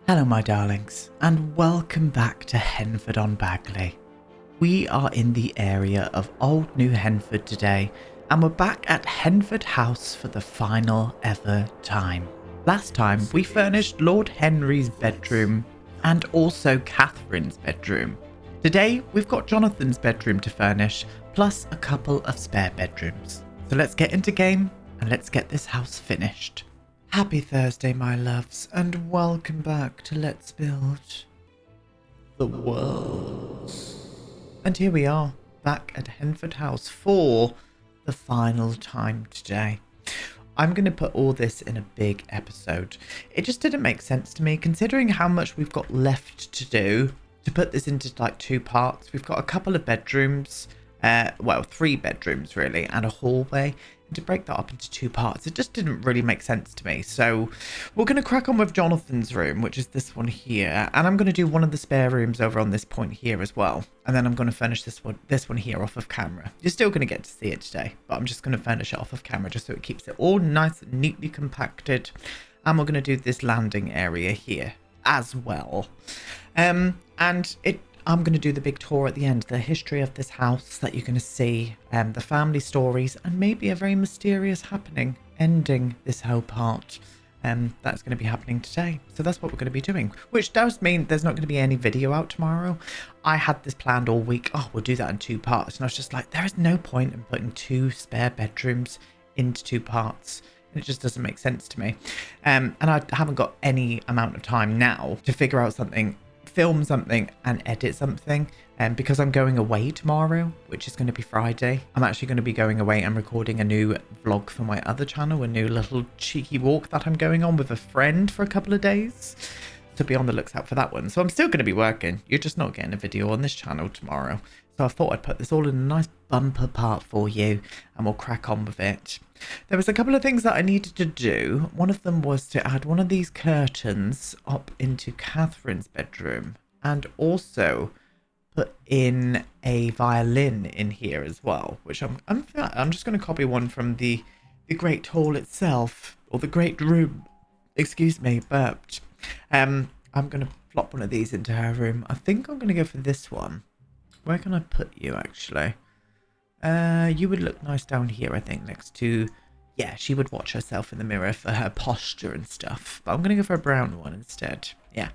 Hello my darlings, and welcome back to Henford-on-Bagley. We are in the area of Old New Henford today, and we're back at Henford House for the final ever time. Last time we furnished Lord Henry's bedroom and also Catherine's bedroom. Today we've got Jonathon's bedroom to furnish, plus a couple of spare bedrooms. So let's get into game and let's get this house finished. Happy Thursday, my loves, and welcome back to Let's Build the World. And here we are, back at Henford House for the final time today. I'm going to put all this in a big episode. It just didn't make sense to me, considering how much we've got left to do, to put this into like two parts. We've got a couple of bedrooms, well, 3 bedrooms really, and a hallway. And to break that up into 2 parts, it just didn't really make sense to me. So we're going to crack on with Jonathon's room, which is this one here. And I'm going to do one of the spare rooms over on this point here as well. And then I'm going to furnish this one here off of camera. You're still going to get to see it today, but I'm just going to furnish it off of camera just so it keeps it all nice and neatly compacted. And we're going to do this landing area here as well. I'm going to do the big tour at the end, the history of this house that you're going to see, the family stories, and maybe a very mysterious happening ending this whole part. That's going to be happening today. So that's what we're going to be doing, which does mean there's not going to be any video out tomorrow. I had this planned all week. Oh, we'll do that in 2 parts. And I was just like, there is no point in putting 2 spare bedrooms into 2 parts. It just doesn't make sense to me. And I haven't got any amount of time now to figure out something, film something and edit something, and because I'm going away tomorrow, which is going to be Friday, I'm actually going to be going away and recording a new vlog for my other channel, a new little cheeky walk that I'm going on with a friend for a couple of days, so be on the lookout for that one. So I'm still going to be working, you're just not getting a video on this channel tomorrow. So I thought I'd put this all in a nice bumper part for you and we'll crack on with it. There was a couple of things that I needed to do. One of them was to add one of these curtains up into Catherine's bedroom and also put in a violin in here as well, which I'm just going to copy one from the Great Hall itself, or the Great Room. Excuse me, burped. I'm going to plop one of these into her room. I think I'm going to go for this one. Where can I put you, actually? You would look nice down here, I think, next to... Yeah, she would watch herself in the mirror for her posture and stuff. But I'm going to go for a brown one instead. Yeah,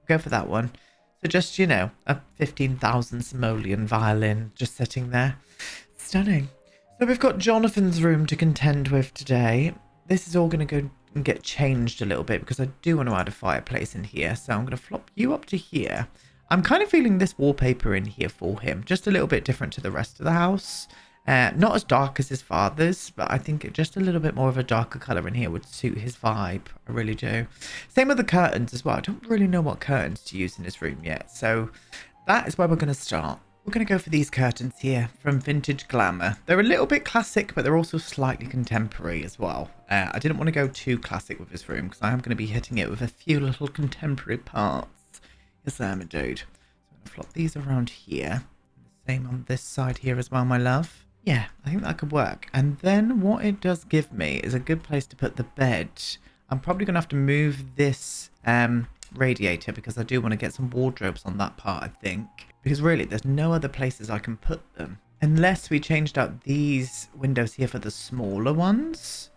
go for that one. So just, you know, a 15,000 simoleon violin just sitting there. Stunning. So we've got Jonathon's room to contend with today. This is all going to go and get changed a little bit because I do want to add a fireplace in here. So I'm going to flop you up to here. I'm kind of feeling this wallpaper in here for him, just a little bit different to the rest of the house. Not as dark as his father's, but I think just a little bit more of a darker colour in here would suit his vibe. I really do. Same with the curtains as well. I don't really know what curtains to use in his room yet. So that is where we're going to start. We're going to go for these curtains here from Vintage Glamour. They're a little bit classic, but they're also slightly contemporary as well. I didn't want to go too classic with his room because I am going to be hitting it with a few little contemporary parts. Yes, I'm a dude. So I'm going to flop these around here. Same on this side here as well, my love. Yeah, I think that could work. And then what it does give me is a good place to put the bed. I'm probably going to have to move this radiator because I do want to get some wardrobes on that part, I think. Because really, there's no other places I can put them. Unless we changed out these windows here for the smaller ones.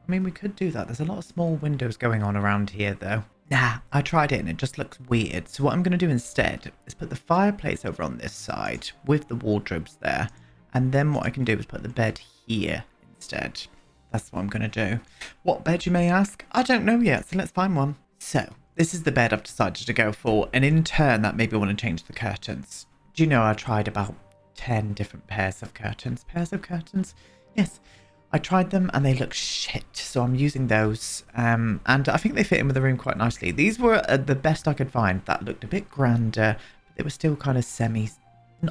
I mean, we could do that. There's a lot of small windows going on around here, though. Nah, I tried it and it just looks weird. So what I'm going to do instead is put the fireplace over on this side with the wardrobes there. And then what I can do is put the bed here instead. That's what I'm going to do. What bed, you may ask? I don't know yet, so let's find one. So this is the bed I've decided to go for. And in turn, that made me want to change the curtains. Do you know I tried about 10 different pairs of curtains? Pairs of curtains? Yes. I tried them and they look shit, so I'm using those, and I think they fit in with the room quite nicely. These were the best I could find that looked a bit grander, but they were still kind of semi...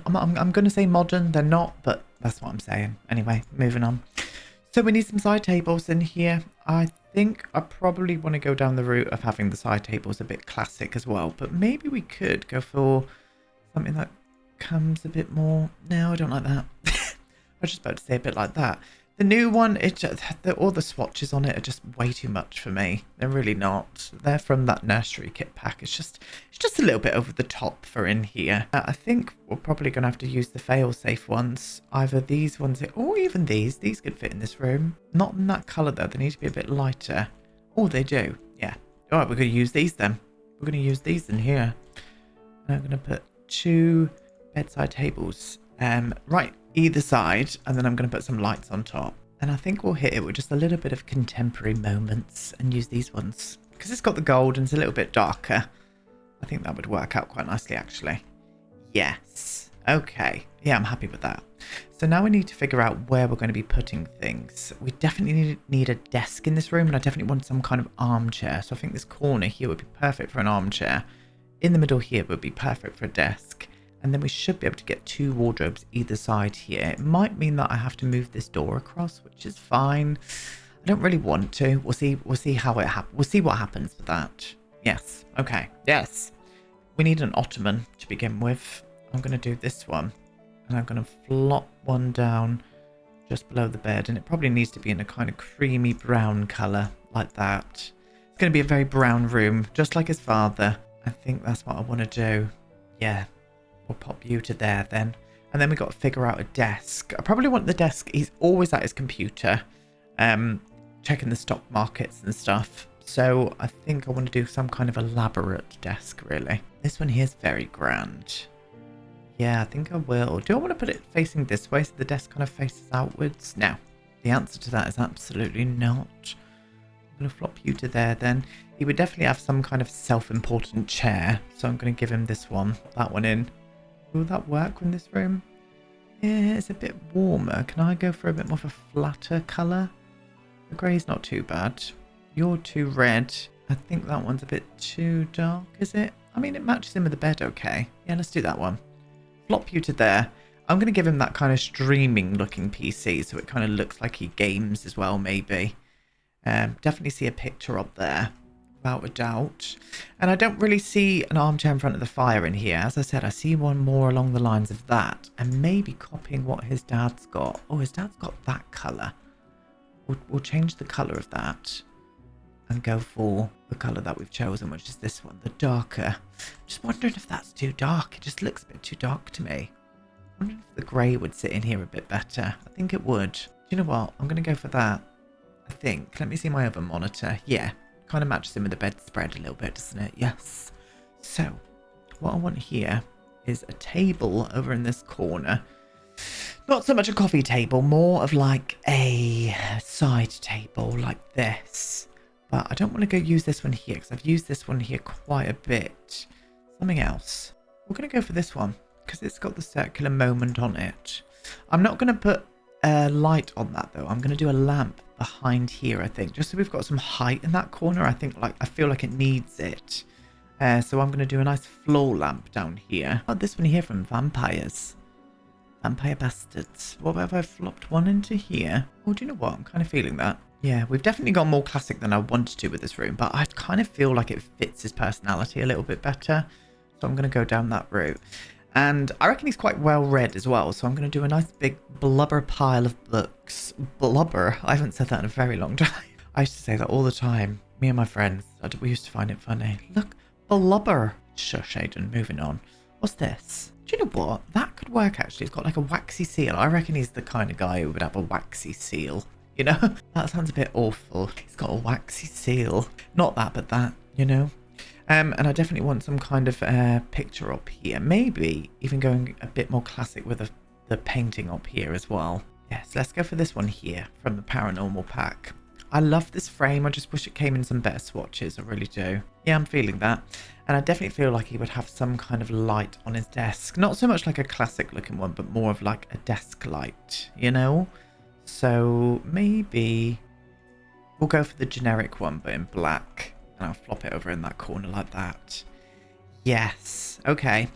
I'm going to say modern, they're not, but that's what I'm saying. Anyway, moving on. So we need some side tables in here. I think I probably want to go down the route of having the side tables a bit classic as well, but maybe we could go for something that comes a bit more... No, I don't like that. I was just about to say a bit like that. The new one, all the swatches on it are just way too much for me. They're really not. They're from that nursery kit pack. It's just a little bit over the top for in here. I think we're probably going to have to use the fail-safe ones. Either these ones or even these. These could fit in this room. Not in that colour though. They need to be a bit lighter. Oh, they do. Yeah. All right, we're going to use these then. We're going to use these in here. And I'm going to put 2 bedside tables. Right. Either side, and then I'm going to put some lights on top, and I think we'll hit it with just a little bit of contemporary moments and use these ones because it's got the gold and it's a little bit darker. I think that would work out quite nicely actually. Yes. Okay. Yeah, I'm happy with that. So now we need to figure out where we're going to be putting things. We definitely need a desk in this room, and I definitely want some kind of armchair. So I think this corner here would be perfect for an armchair. In the middle here would be perfect for a desk. And then we should be able to get 2 wardrobes either side here. It might mean that I have to move this door across, which is fine. I don't really want to. We'll see how it happens. We'll see what happens with that. Yes. Okay. Yes. We need an ottoman to begin with. I'm going to do this one. And I'm going to flop one down just below the bed. And it probably needs to be in a kind of creamy brown colour like that. It's going to be a very brown room, just like his father. I think that's what I want to do. Yeah. We'll pop you to there then. And then we got to figure out a desk. I probably want the desk. He's always at his computer, checking the stock markets and stuff. So I think I want to do some kind of elaborate desk, really. This one here is very grand. Yeah, I think I will. Do I want to put it facing this way so the desk kind of faces outwards? No. The answer to that is absolutely not. I'm going to flop you to there then. He would definitely have some kind of self-important chair. So I'm going to give him this one. Put that one in. Will that work in this room? Yeah, it's a bit warmer. Can I go for a bit more of a flatter colour? The grey's not too bad. You're too red. I think that one's a bit too dark, is it? I mean, it matches in with the bed okay. Yeah, let's do that one. Flop you to there. I'm going to give him that kind of streaming looking PC so it kind of looks like he games as well, maybe. Definitely see a picture up there. Without a doubt. And I don't really see an armchair in front of the fire in here. As I said, I see one more along the lines of that. And maybe copying what his dad's got. Oh, his dad's got that colour. We'll change the colour of that. And go for the colour that we've chosen, which is this one. The darker. Just wondering if that's too dark. It just looks a bit too dark to me. I wonder if the grey would sit in here a bit better. I think it would. Do you know what? I'm going to go for that. I think. Let me see my other monitor. Yeah. Kind of matches in with the bedspread a little bit, doesn't it? Yes. So, what I want here is a table over in this corner. Not so much a coffee table, more of like a side table like this. But I don't want to go use this one here because I've used this one here quite a bit. Something else. We're going to go for this one because it's got the circular moment on it. I'm not going to put a light on that though. I'm going to do a lamp behind here, I think, just so we've got some height in that corner. I feel like it needs it. So I'm going to do a nice floor lamp down here. Oh, this one here from Vampires. Vampire Bastards. What have I flopped one into here? Oh, do you know what? I'm kind of feeling that. Yeah, we've definitely gone more classic than I wanted to with this room, but I kind of feel like it fits his personality a little bit better. So I'm going to go down that route. And I reckon he's quite well read as well. So I'm going to do a nice big blubber pile of books. Blubber? I haven't said that in a very long time. I used to say that all the time. Me and my friends. We used to find it funny. Look, blubber. Shush, Aiden. Moving on. What's this? Do you know what? That could work actually. It's got like a waxy seal. I reckon he's the kind of guy who would have a waxy seal. You know? That sounds a bit awful. He's got a waxy seal. Not that, but that, you know? And I definitely want some kind of picture up here. Maybe even going a bit more classic with the painting up here as well. Yes, let's go for this one here from the Paranormal pack. I love this frame. I just wish it came in some better swatches. I really do. Yeah, I'm feeling that. And I definitely feel like he would have some kind of light on his desk. Not so much like a classic looking one, but more of like a desk light, you know? So maybe we'll go for the generic one, but in black. And I'll flop it over in that corner like that. Yes. Okay.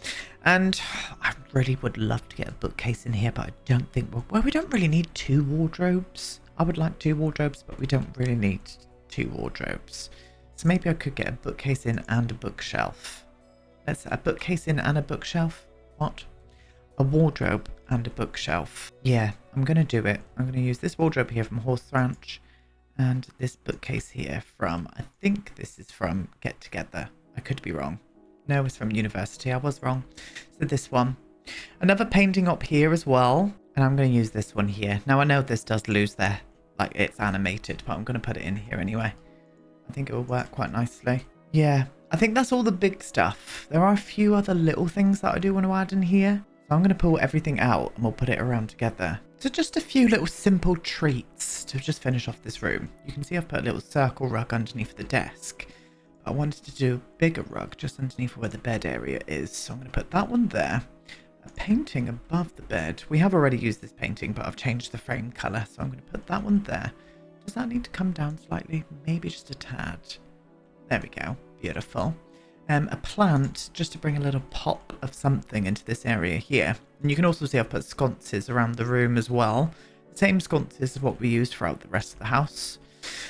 And I really would love to get a bookcase in here, but I don't think we don't really need 2 wardrobes. I would like 2 wardrobes, but we don't really need 2 wardrobes. So maybe I could get a bookcase in and a bookshelf. A bookcase in and a bookshelf? What? A wardrobe and a bookshelf. Yeah, I'm going to do it. I'm going to use this wardrobe here from Horse Ranch and this bookcase here from, I think this is from Get Together. I could be wrong. No, it's from university. I was wrong. So this one. Another painting up here as well. And I'm going to use this one here. Now I know this does lose their, like it's animated, but I'm going to put it in here anyway. I think it will work quite nicely. Yeah, I think that's all the big stuff. There are a few other little things that I do want to add in here. So I'm going to pull everything out and we'll put it around together. So just a few little simple treats to just finish off this room. You can see I've put a little circle rug underneath the desk. I wanted to do a bigger rug just underneath where the bed area is. So I'm going to put that one there. A painting above the bed. We have already used this painting, but I've changed the frame colour. So I'm going to put that one there. Does that need to come down slightly? Maybe just a tad. There we go. Beautiful. A plant just to bring a little pop of something into this area here. And you can also see I've put sconces around the room as well. The same sconces as what we used throughout the rest of the house.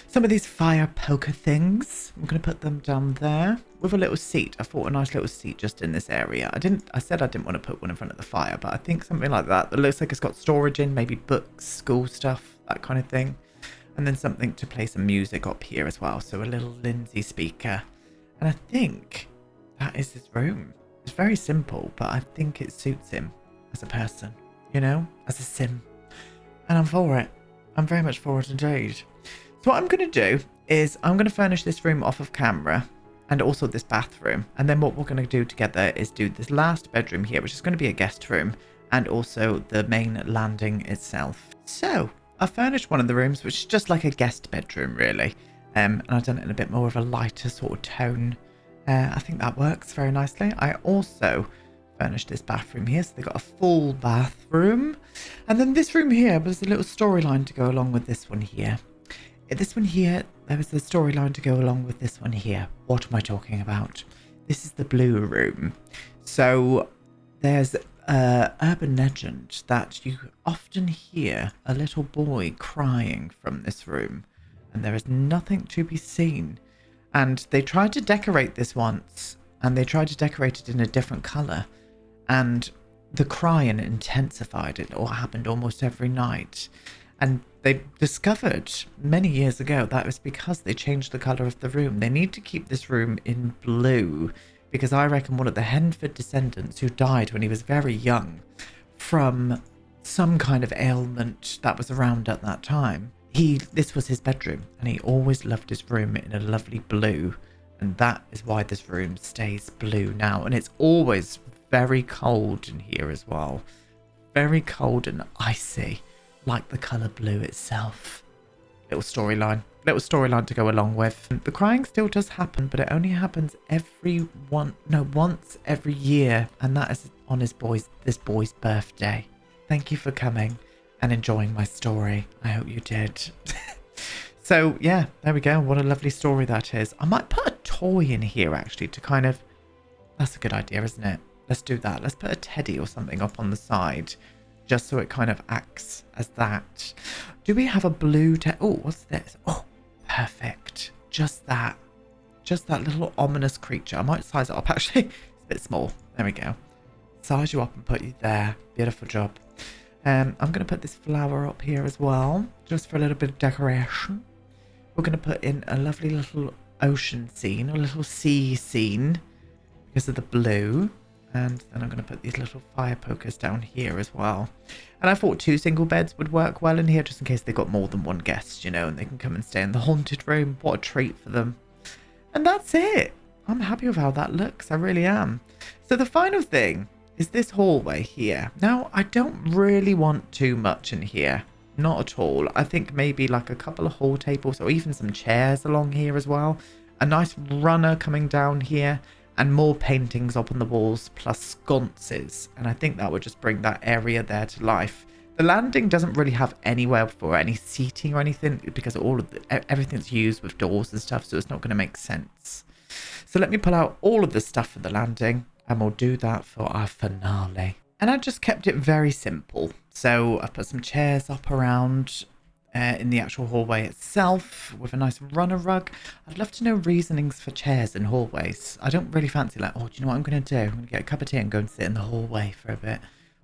Some of these fire poker things, I'm going to put them down there with a little seat. I thought a nice little seat just in this area. I said I didn't want to put one in front of the fire, but I think something like that. That looks like it's got storage in, maybe books, school stuff, that kind of thing. And then something to play some music up here as well. So a little Lindsay speaker. And I think that is his room. It's very simple, but I think it suits him as a person, you know, as a sim. And I'm for it. I'm very much for it indeed. So what I'm going to do is I'm going to furnish this room off of camera and also this bathroom. And then what we're going to do together is do this last bedroom here, which is going to be a guest room and also the main landing itself. So I furnished one of the rooms, which is just like a guest bedroom, really. And I've done it in a bit more of a lighter sort of tone. I think that works very nicely. I also furnished this bathroom here, so they've got a full bathroom. And then this room here was a little storyline to go along with this one here. This one here, there was a storyline to go along with this one here. What am I talking about? This is the blue room. So there's an urban legend that you often hear a little boy crying from this room. And there is nothing to be seen. And they tried to decorate this once. And they tried to decorate it in a different colour. And the crying intensified. It all happened almost every night. And they discovered many years ago that it was because they changed the colour of the room. They need to keep this room in blue. Because I reckon one of the Henford descendants who died when he was very young from some kind of ailment that was around at that time. This was his bedroom and he always loved his room in a lovely blue. And that is why this room stays blue now. And it's always very cold in here as well. Very cold and icy, like the colour blue itself. Little storyline to go along with. The crying still does happen, but it only happens once every year. And that is on this boy's birthday. Thank you for coming and enjoying my story. I hope you did. So yeah, there we go. What a lovely story that is. I might put a toy in here actually to kind of, that's a good idea, isn't it? Let's do that. Let's put a teddy or something up on the side just so it kind of acts as that. Do we have a blue oh, what's this? Oh, perfect. Just that little ominous creature. I might size it up actually. It's a bit small. There we go. Size you up and put you there. Beautiful job. I'm going to put this flower up here as well, just for a little bit of decoration. We're going to put in a lovely little ocean scene, a little sea scene, because of the blue. And then I'm going to put these little fire pokers down here as well. And I thought 2 single beds would work well in here, just in case they got more than one guest, you know, and they can come and stay in the haunted room. What a treat for them. And that's it. I'm happy with how that looks. I really am. So the final thing is this hallway here. Now, I don't really want too much in here. Not at all. I think maybe like a couple of hall tables or even some chairs along here as well. A nice runner coming down here and more paintings up on the walls plus sconces. And I think that would just bring that area there to life. The landing doesn't really have anywhere for any seating or anything because all of everything's used with doors and stuff, so it's not going to make sense. So let me pull out all of the stuff for the landing. And we'll do that for our finale. And I just kept it very simple. So I put some chairs up around in the actual hallway itself with a nice runner rug. I'd love to know reasonings for chairs in hallways. I don't really fancy like, oh, do you know what I'm going to do? I'm going to get a cup of tea and go and sit in the hallway for a bit.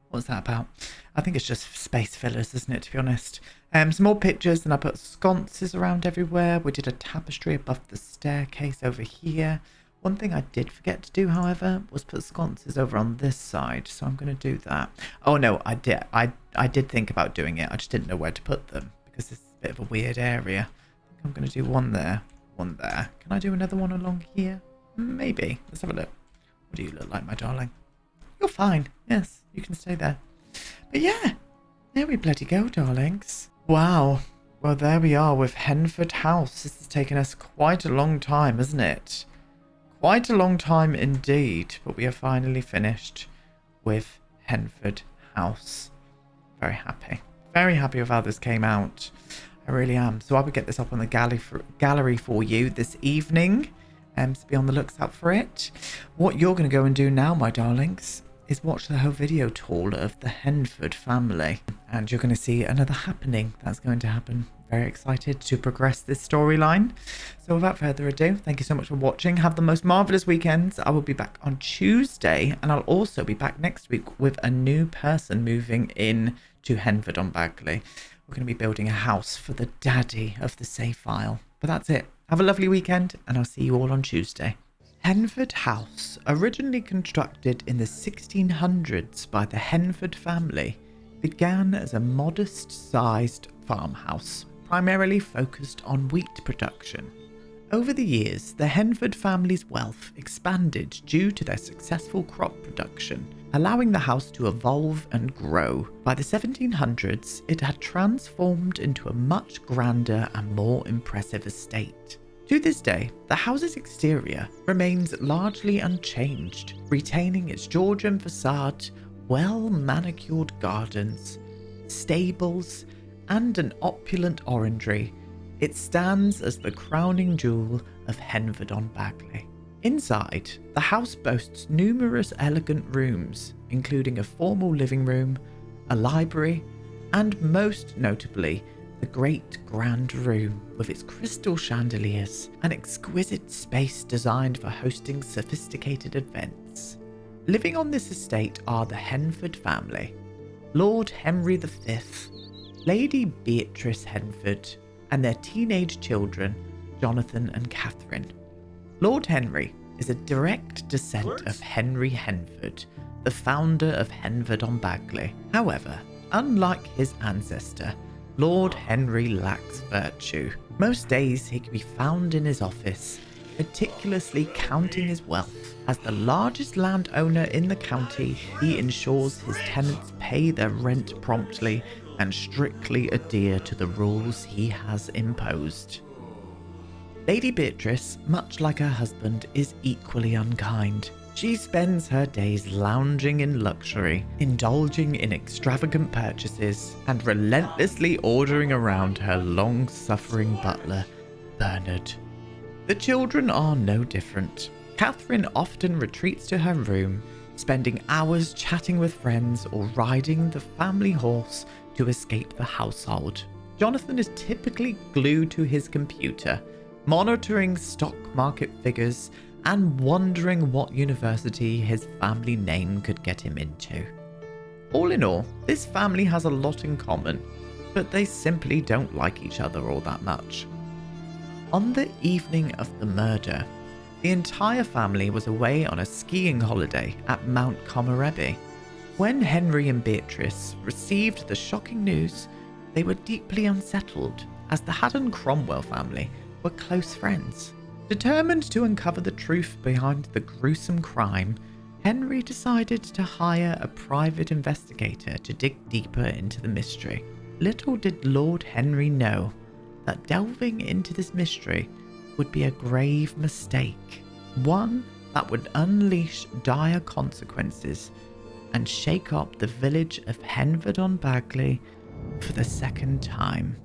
What's that about? I think it's just space fillers, isn't it, to be honest? Some more pictures, and I put sconces around everywhere. We did a tapestry above the staircase over here. One thing I did forget to do, however, was put sconces over on this side, so I'm going to do that. Oh no, I did. I did think about doing it. I just didn't know where to put them because it's a bit of a weird area. I think I'm going to do one there, one there. Can I do another one along here? Maybe. Let's have a look. What do you look like, my darling? You're fine. Yes, you can stay there. But yeah, there we bloody go, darlings. Wow. Well, there we are with Henford House. This has taken us quite a long time, isn't it? Quite a long time indeed, but we are finally finished with Henford House. Very happy. Very happy with how this came out. I really am. So I will get this up on the gallery for you this evening. So be on the looks out for it. What you're going to go and do now, my darlings, is watch the whole video tour of the Henford family. And you're going to see another happening that's going to happen. Very excited to progress this storyline. So without further ado, thank you so much for watching. Have the most marvellous weekends. I will be back on Tuesday, and I'll also be back next week with a new person moving in to Henford-on-Bagley. We're going to be building a house for the daddy of the save file. But that's it. Have a lovely weekend, and I'll see you all on Tuesday. Henford House, originally constructed in the 1600s by the Henford family, began as a modest-sized farmhouse, primarily focused on wheat production. Over the years, the Henford family's wealth expanded due to their successful crop production, allowing the house to evolve and grow. By the 1700s, it had transformed into a much grander and more impressive estate. To this day, the house's exterior remains largely unchanged, retaining its Georgian facade, well-manicured gardens, stables, and an opulent orangery. It stands as the crowning jewel of Henford-on-Bagley. Inside, the house boasts numerous elegant rooms, including a formal living room, a library, and most notably, the great grand room with its crystal chandeliers, an exquisite space designed for hosting sophisticated events. Living on this estate are the Henford family, Lord Henry V, Lady Beatrice Henford, and their teenage children, Jonathon and Catherine. Lord Henry is a direct descent of Henry Henford, the founder of Henford-on-Bagley. However, unlike his ancestor, Lord Henry lacks virtue. Most days he can be found in his office, meticulously counting his wealth. As the largest landowner in the county, he ensures his tenants pay their rent promptly and strictly adhere to the rules he has imposed. Lady Beatrice, much like her husband, is equally unkind. She spends her days lounging in luxury, indulging in extravagant purchases, and relentlessly ordering around her long-suffering butler, Bernard. The children are no different. Catherine often retreats to her room, spending hours chatting with friends or riding the family horse to escape the household. Jonathon is typically glued to his computer, monitoring stock market figures and wondering what university his family name could get him into. All in all, this family has a lot in common, but they simply don't like each other all that much. On the evening of the murder, the entire family was away on a skiing holiday at Mount Comarebi. When Henry and Beatrice received the shocking news, they were deeply unsettled, as the Haddon Cromwell family were close friends. Determined to uncover the truth behind the gruesome crime, Henry decided to hire a private investigator to dig deeper into the mystery. Little did Lord Henry know that delving into this mystery would be a grave mistake, one that would unleash dire consequences and shake up the village of Henford-on-Bagley for the second time.